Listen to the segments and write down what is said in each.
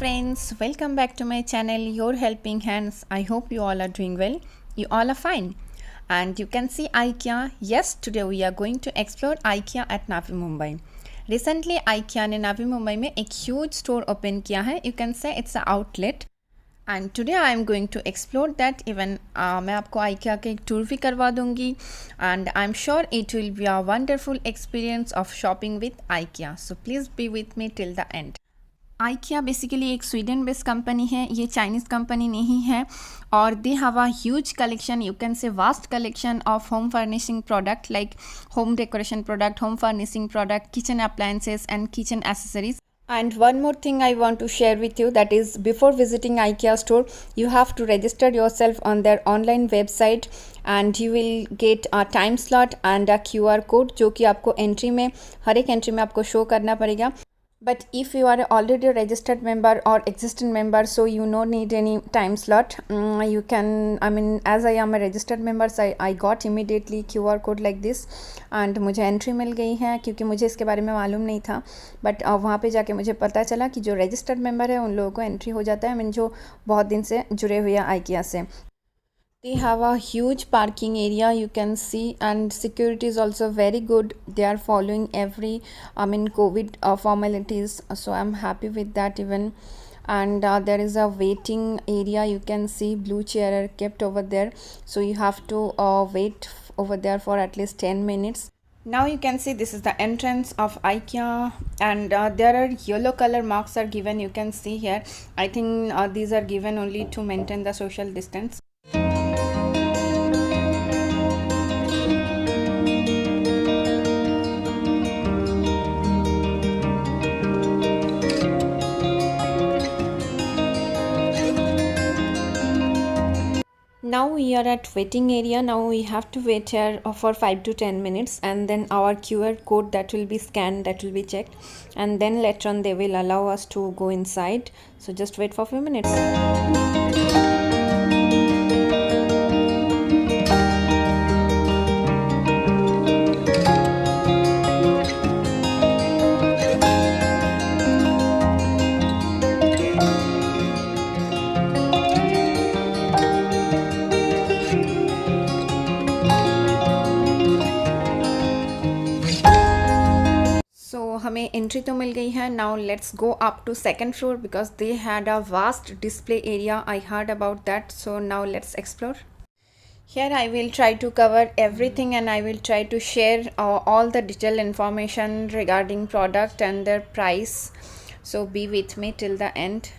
friends, welcome back to my channel Your Helping Hands. I hope you all are doing well. You all are fine. And you can see IKEA. Yes, today we are going to explore IKEA at Navi Mumbai. Recently IKEA ने Navi Mumbai में एक huge store open किया है. You can say it's an outlet. And today I am going to explore that even मैं आपको IKEA के एक tour भी करवा दूंगी and I am sure it will be a wonderful experience of shopping with IKEA. So please be with me till the end. IKEA basically एक Sweden based company है, ये चाइनीज़ कंपनी नहीं है और they have a huge collection, you can say vast collection of home furnishing product like home decoration product, home furnishing product, kitchen appliances and kitchen accessories. And one more thing I want to share with you, that is before visiting IKEA store you have to register yourself on their online website and you will get a time slot and a QR code जो कि आपको entry में हर एक entry में आपको show करना पड़ेगा. But if you are already a registered member or existing member, so you no need any time slot. You can, I mean, as I am a registered member, so I got immediately QR code like this and मुझे entry मिल गई है क्योंकि मुझे इसके बारे में मालूम नहीं था. बट वहाँ पे जाके मुझे पता चला कि जो रजिस्टर्ड मेंबर है उन लोगों को एंट्री हो जाता है, I mean, जो बहुत दिन से जुड़े हुए हैं IKEA से. They have a huge parking area, you can see, and security is also very good. They are following every COVID formalities, so I'm happy with that even. And there is a waiting area, you can see blue chair are kept over there, so you have to wait over there for at least 10 minutes. Now you can see this is the entrance of IKEA and there are yellow color marks are given, you can see here. I think these are given only to maintain the social distance. Now we are at waiting area. Now we have to wait here for 5 to 10 minutes and then our QR code that will be scanned, that will be checked, and then later on they will allow us to go inside. So just wait for a few minutes. हमें entry तो मिल गई है. Now let's go up to second floor because they had a vast display area. I heard about that, so now let's explore. Here I will try to cover everything and I will try to share all the detailed information regarding product and their price. So be with me till the end.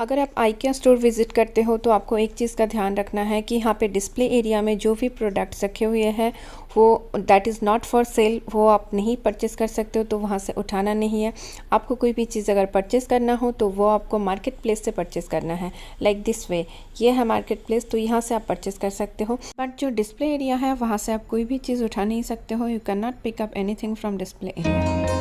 अगर आप IKEA store visit करते हो तो आपको एक चीज़ का ध्यान रखना है कि यहाँ पे डिस्प्ले एरिया में जो भी प्रोडक्ट्स रखे हुए हैं वो that is not for sale, वो आप नहीं परचेज़ कर सकते हो, तो वहाँ से उठाना नहीं है। आपको कोई भी चीज़ अगर परचेज़ करना हो तो वो आपको मार्केट प्लेस से परचेज़ करना है, लाइक दिस वे। ये है मार्केट प्लेस, तो यहाँ से आप परचेज़ कर सकते हो। बट जो डिस्प्ले एरिया है वहाँ से आप कोई भी चीज़ उठा नहीं सकते हो। You can not pick up anything from display area.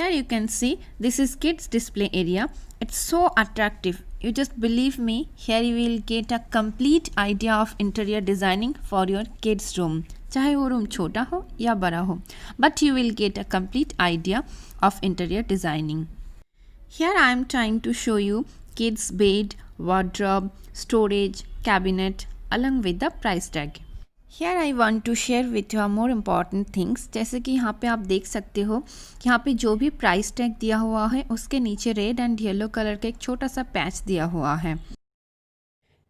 You can see this is kids display area. It's so attractive. You just believe me, here you will get a complete idea of interior designing for your kids room. चाहे वो room छोटा हो या बड़ा हो, but you will get a complete idea of interior designing. Here I am trying to show you kids bed, wardrobe, storage, cabinet along with the price tag. Here I want to share with you more important things. जैसे कि यहाँ पे आप देख सकते हो कि यहाँ पे जो भी प्राइस टैग दिया हुआ है उसके नीचे रेड एंड येलो कलर का एक छोटा सा पैच दिया हुआ है।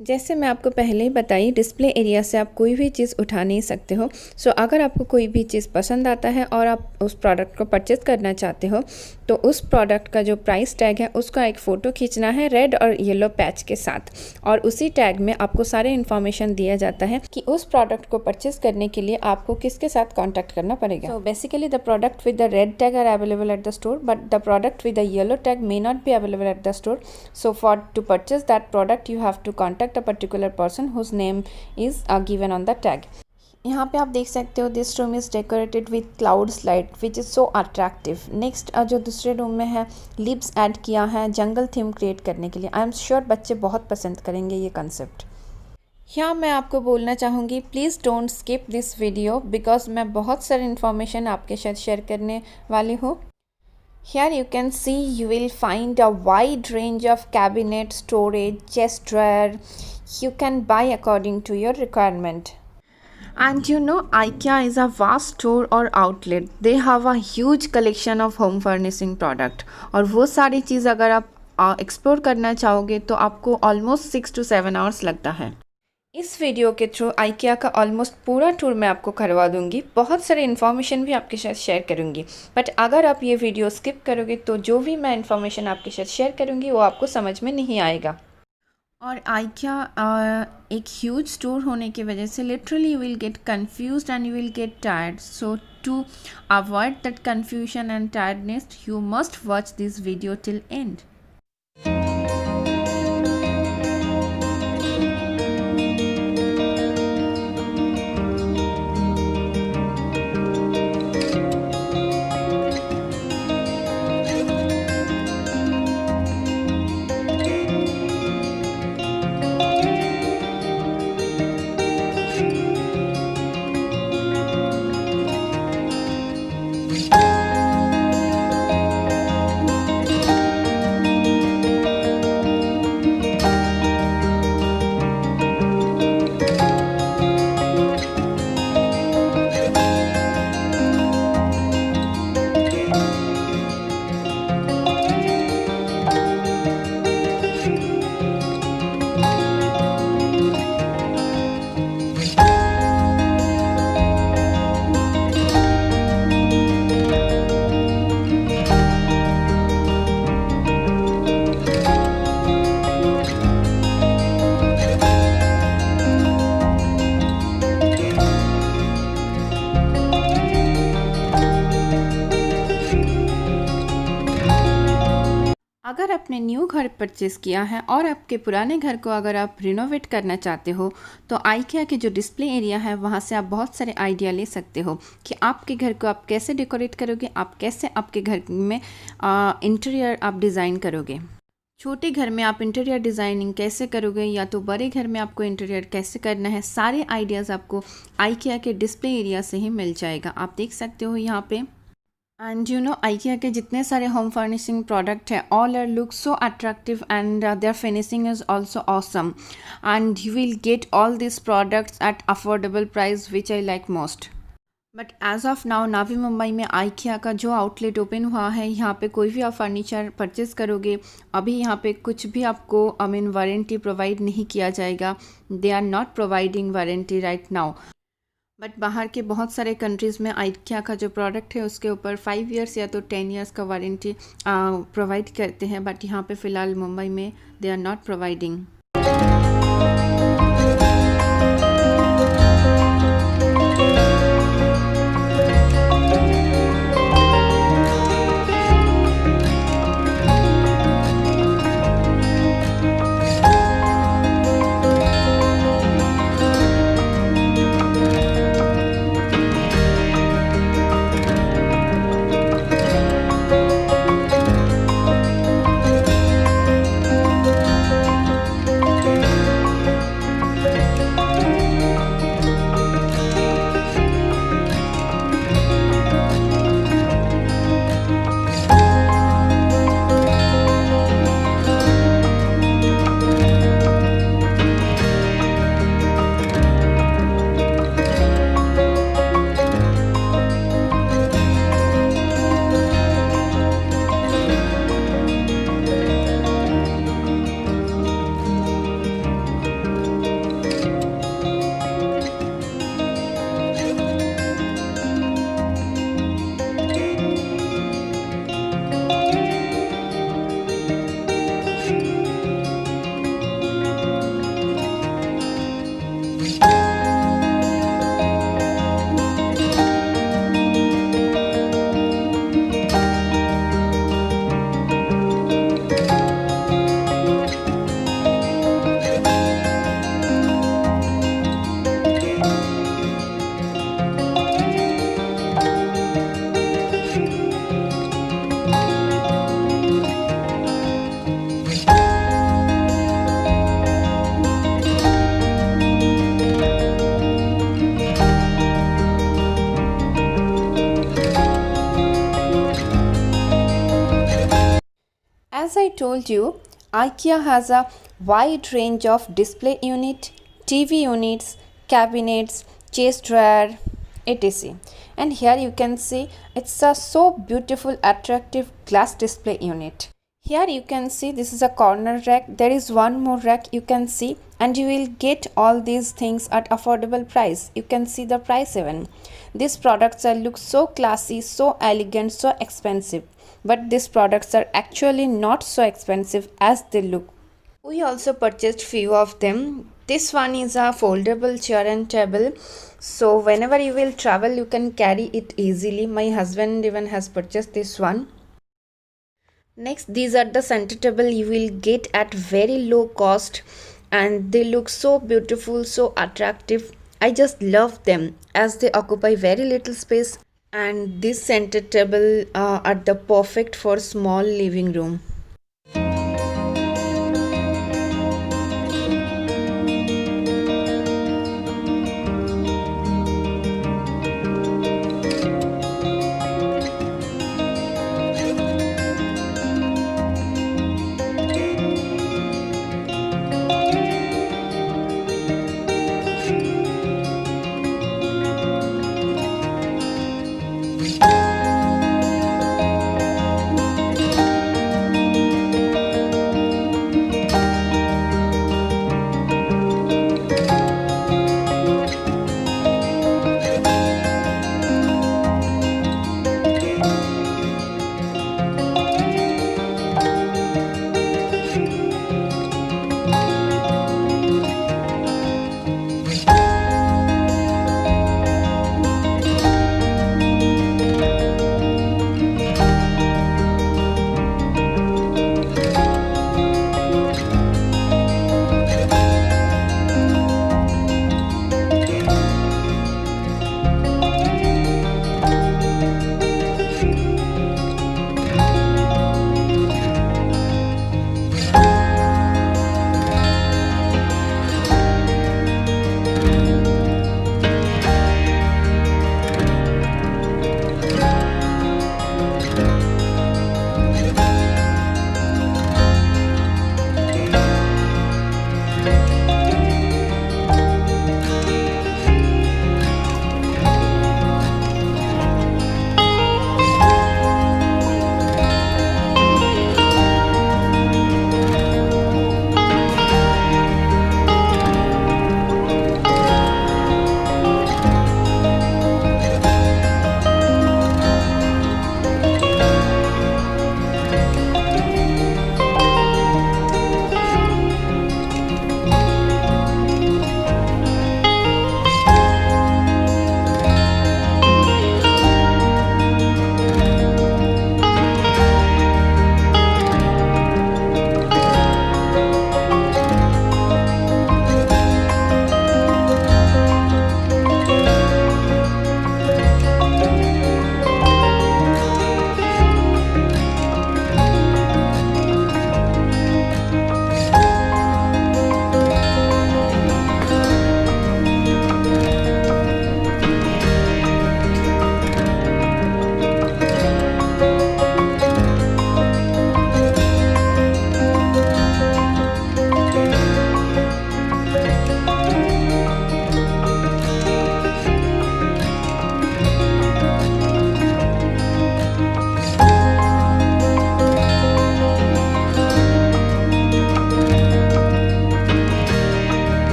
जैसे मैं आपको पहले ही बताई, डिस्प्ले एरिया से आप कोई भी चीज़ उठा नहीं सकते हो। सो अगर आपको कोई भी चीज़ पसंद आता है और आप उस प्रोडक्ट को परचेज़ करना चाहते हो तो उस प्रोडक्ट का जो प्राइस टैग है उसका एक फ़ोटो खींचना है रेड और येलो पैच के साथ, और उसी टैग में आपको सारे इन्फॉर्मेशन दिया जाता है कि उस प्रोडक्ट को परचेज़ करने के लिए आपको किसके साथ कॉन्टैक्ट करना पड़ेगा। So basically the product with the red tag are available at the store, but the product with the yellow tag may not be available at the store. So for to purchase that product you have to contact a particular person whose name is given on the tag. यहाँ पे आप देख सकते हो this room is decorated with clouds light which is so attractive. Next जो दूसरे room में है, लीव्स ऐड किया है जंगल थीम क्रिएट करने के लिए. आई एम श्योर बच्चे बहुत पसंद करेंगे ये कंसेप्ट. यहाँ मैं आपको बोलना चाहूँगी, please don't skip this video because मैं बहुत सारी इन्फॉर्मेशन आपके साथ शेयर करने वाली हूँ. Here you can see you will find a wide range of cabinet, storage, chest drawer. You can buy according to your requirement. And you know, IKEA is a vast store or outlet. They have a huge collection of home furnishing product. और वो सारी चीज़ अगर आप explore करना चाहोगे तो आपको almost 6 to 7 hours लगता है. इस वीडियो के थ्रू IKEA का ऑलमोस्ट पूरा टूर मैं आपको करवा दूंगी. बहुत सारी इन्फॉर्मेशन भी आपके साथ शेयर करूंगी, बट अगर आप ये वीडियो स्किप करोगे तो जो भी मैं इन्फॉर्मेशन आपके साथ शेयर करूंगी वो आपको समझ में नहीं आएगा. और IKEA एक ह्यूज स्टोर होने की वजह से literally you will get confused and you will get tired. So to avoid that confusion and tiredness you must watch this video till end. अगर आपने न्यू घर परचेज़ किया है और आपके पुराने घर को अगर आप रिनोवेट करना चाहते हो तो आइकिया के जो डिस्प्ले एरिया है वहाँ से आप बहुत सारे आइडिया ले सकते हो कि आपके घर को आप कैसे डेकोरेट करोगे, आप कैसे आपके घर में इंटीरियर आप डिज़ाइन करोगे। छोटे घर में आप इंटीरियर डिज़ाइनिंग कैसे करोगे या तो बड़े घर में आपको इंटीरियर कैसे करना है, सारे आइडियाज़ आपको आइकिया के डिस्प्ले एरिया से ही मिल जाएगा। आप देख सकते हो यहाँ पे। एंड यू नो आइकिया के जितने सारे होम फर्निशिंग प्रोडक्ट है all are look so attractive and their finishing is also awesome and you will get all this products at affordable price which I like most. But as of now Navi Mumbai में IKEA का जो outlet open हुआ है यहाँ पे कोई भी आप फर्नीचर परचेज़ करोगे अभी यहाँ पे कुछ भी आपको वारंटी प्रोवाइड नहीं किया जाएगा। They are not providing warranty right now. But बाहर के बहुत सारे कंट्रीज़ में आइकिया का जो प्रोडक्ट है उसके ऊपर 5 इयर्स या तो 10 इयर्स का वारंटी प्रोवाइड करते हैं। बट यहाँ पे फ़िलहाल मुंबई में they are not providing. As I told you, IKEA has a wide range of display unit, TV units, cabinets, chest drawer, etc. And here you can see it's a so beautiful attractive glass display unit. Here you can see this is a corner rack. There is one more rack you can see and you will get all these things at affordable price. You can see the price even. These products are look so classy, so elegant, so expensive. But these products are actually not so expensive as they look. We also purchased few of them. This one is a foldable chair and table. So whenever you will travel, you can carry it easily. My husband even has purchased this one. Next, these are the center table you will get at very low cost and they look so beautiful, so attractive. I just love them as they occupy very little space and this center table are the perfect for small living room.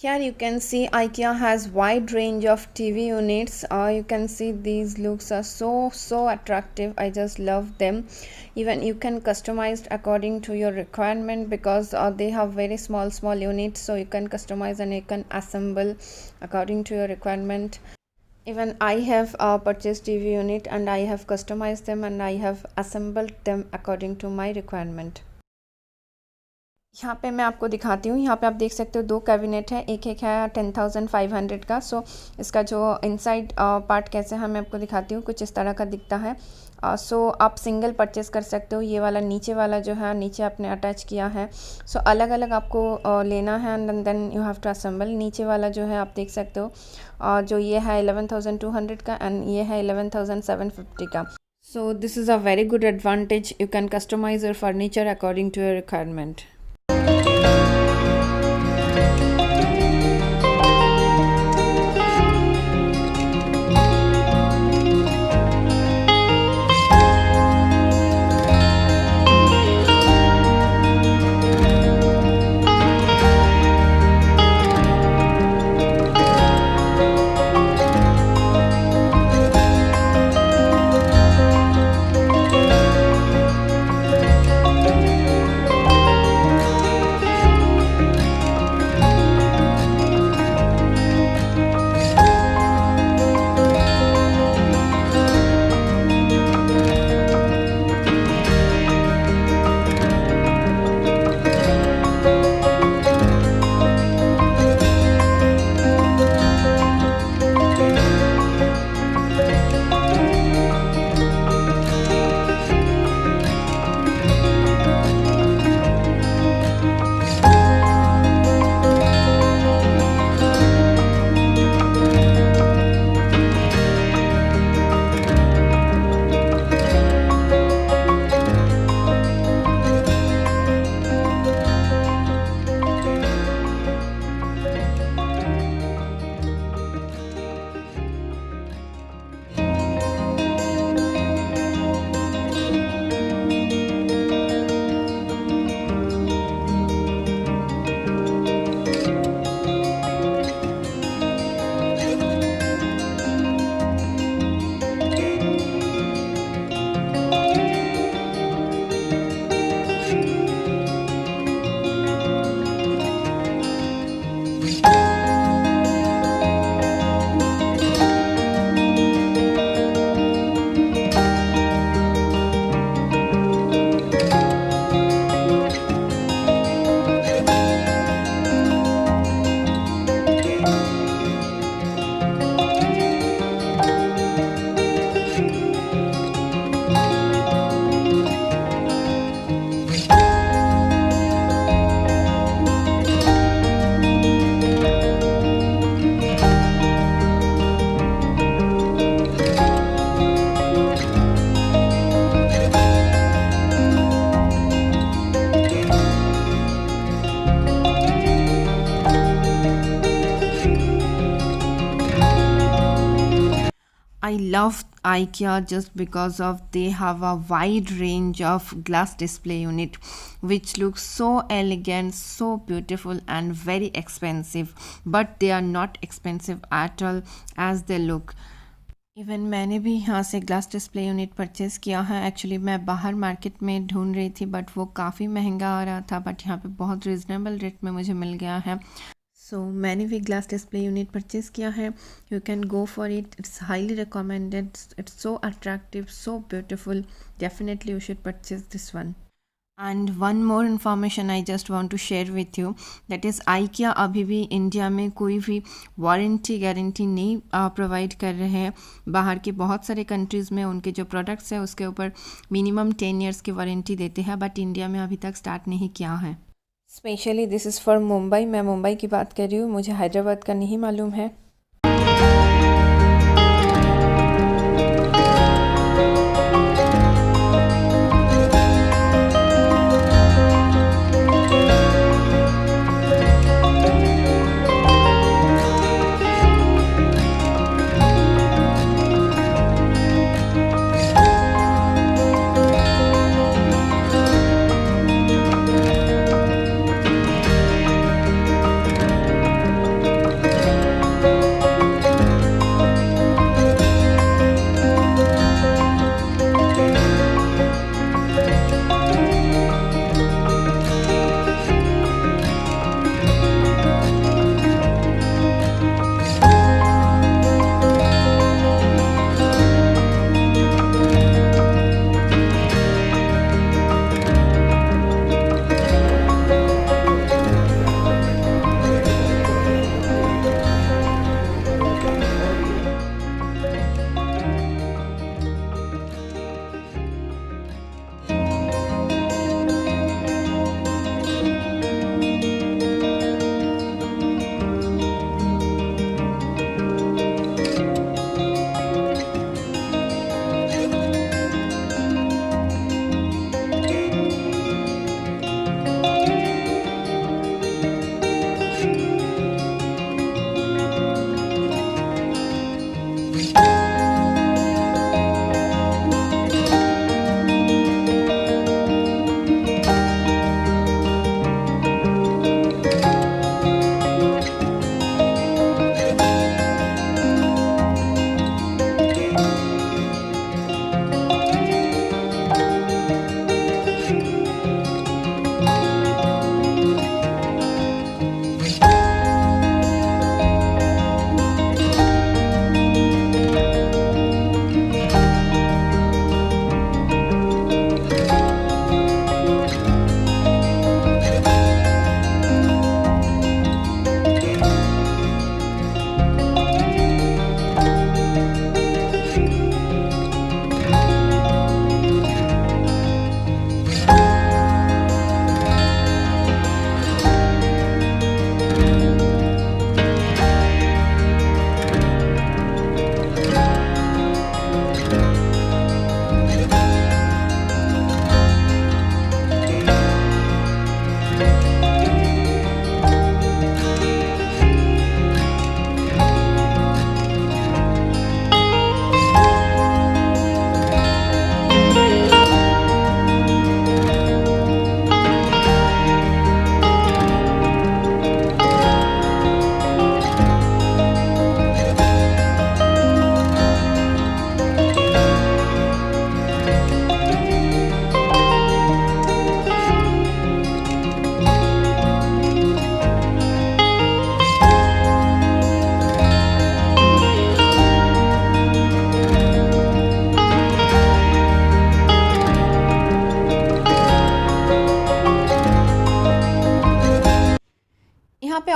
Here you can see IKEA has wide range of TV units. You can see these looks are so attractive. I just love them. Even you can customize according to your requirement, because they have very small units, so you can customize and you can assemble according to your requirement. Even I have purchased TV unit and I have customized them and I have assembled them according to my requirement. यहाँ पे मैं आपको दिखाती हूँ। यहाँ पे आप देख सकते हो दो कैबिनेट है, एक एक है 10,500 का। सो इसका जो इनसाइड पार्ट कैसे है मैं आपको दिखाती हूँ। कुछ इस तरह का दिखता है। सो आप सिंगल परचेस कर सकते हो। ये वाला नीचे वाला जो है, नीचे आपने अटैच किया है। सो अलग अलग आपको लेना है and then you have to assemble. नीचे वाला जो है आप देख सकते हो, जो ये है 11,200 का एंड ये है 11,750 का। So this is a very good advantage. You can customize your furniture according to your requirement. I love IKEA just because of they have a wide range of glass display unit which looks so elegant, so beautiful and very expensive, but they are not expensive at all as they look. Even मैंने भी यहाँ से glass display unit purchase किया है। Actually मैं बाहर market में ढूंढ रही थी बट वो काफ़ी महंगा आ रहा था, बट यहाँ पे बहुत रिजनेबल रेट में मुझे मिल गया है। सो मैंने भी ग्लास डिस्प्ले यूनिट परचेज़ किया है। You can go for it, it's highly recommended, it's so attractive, so beautiful, definitely you should purchase this one. And one more information I just want to share with you, that is IKEA अभी भी India में कोई भी warranty guarantee नहीं provide कर रहे हैं। बाहर के बहुत सारे कंट्रीज़ में उनके जो प्रोडक्ट्स हैं उसके ऊपर मिनिमम 10 ईयर्स की वारंटी देते हैं, बट इंडिया में अभी तक स्टार्ट नहीं किया है। Specially this is for Mumbai, मैं मुंबई की बात कर रही हूँ, मुझे हैदराबाद का नहीं मालूम है।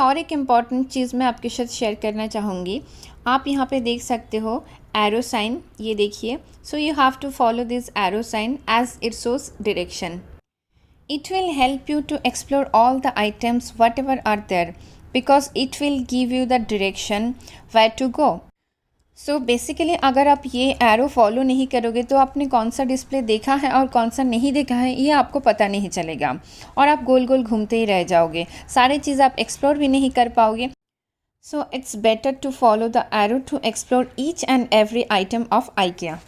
और एक इम्पॉर्टेंट चीज़ मैं आपके साथ शेयर करना चाहूँगी। आप यहाँ पे देख सकते हो एरो साइन, ये देखिए। So you have to follow this arrow sign as it shows direction. It will help you to explore all the items whatever are there because it will give you the direction where to go. So basically अगर आप ये arrow follow नहीं करोगे तो आपने कौन सा display देखा है और कौन सा नहीं देखा है ये आपको पता नहीं चलेगा और आप गोल गोल घूमते ही रह जाओगे, सारी चीज़ आप एक्सप्लोर भी नहीं कर पाओगे. So it's better to follow the arrow to explore each and every item of IKEA.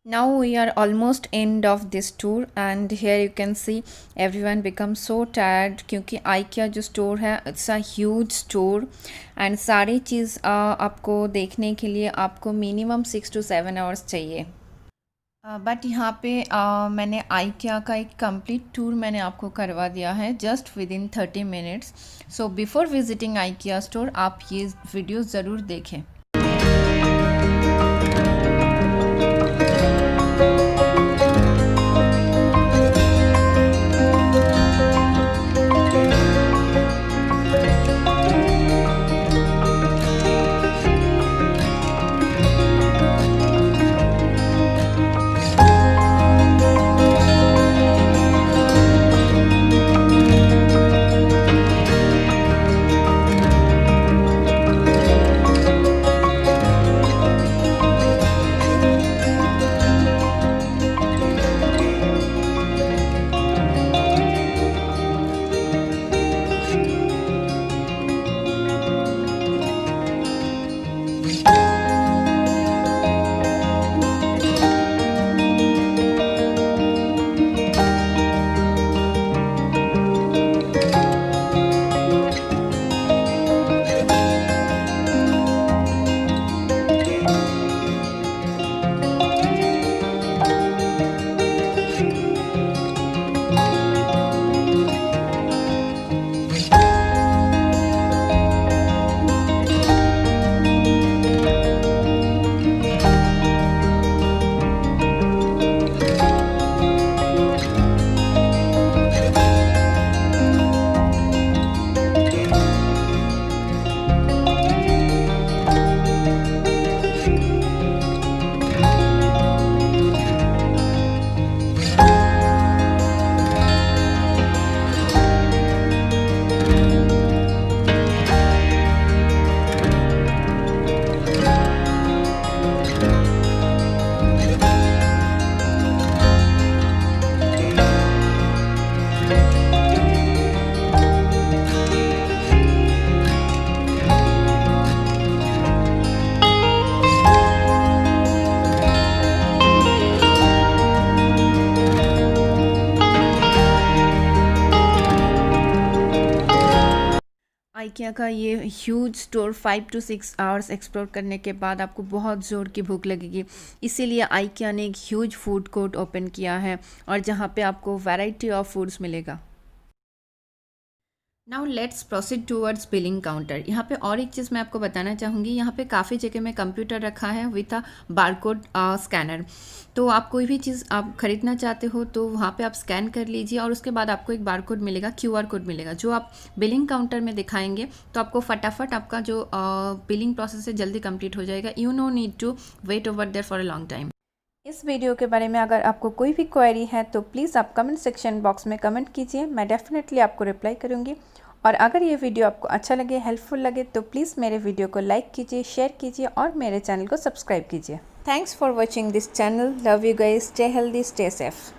Now we are almost end of this tour and here you can see everyone becomes so tired क्योंकि IKEA जो store है it's a huge store and सारी चीज़ आपको देखने के लिए आपको minimum 6 to 7 hours चाहिए. बट यहाँ पे मैंने IKEA का एक कंप्लीट टूर मैंने आपको करवा दिया है just with in 30 minutes. So before visiting IKEA store आप ये वीडियो ज़रूर देखें. IKEA का ये huge store 5 to 6 hours explore करने के बाद आपको बहुत ज़ोर की भूख लगेगी, इसीलिए IKEA ने एक ह्यूज फूड कोर्ट ओपन किया है और जहाँ पे आपको वैरायटी ऑफ फूड्स मिलेगा. Now let's proceed towards billing counter. यहाँ पे और एक चीज़ मैं आपको बताना चाहूँगी, यहाँ पे काफ़ी जगह में कंप्यूटर रखा है विथ अ बारकोड स्कैनर. तो आप कोई भी चीज़ आप ख़रीदना चाहते हो तो वहाँ पे आप स्कैन कर लीजिए और उसके बाद आपको एक बारकोड मिलेगा, QR कोड मिलेगा, जो आप बिलिंग काउंटर में दिखाएंगे तो आपको फटाफट आपका जो बिलिंग प्रोसेस है जल्दी कंप्लीट हो जाएगा. You no need to wait over there for a long time. इस वीडियो के बारे में अगर आपको कोई भी क्वेरी है तो प्लीज़ आप कमेंट सेक्शन बॉक्स में कमेंट कीजिए, मैं डेफिनेटली आपको रिप्लाई करूँगी. और अगर ये वीडियो आपको अच्छा लगे, हेल्पफुल लगे तो प्लीज़ मेरे वीडियो को लाइक कीजिए, शेयर कीजिए और मेरे चैनल को सब्सक्राइब कीजिए. Thanks for watching this channel. Love you guys. Stay healthy, stay safe.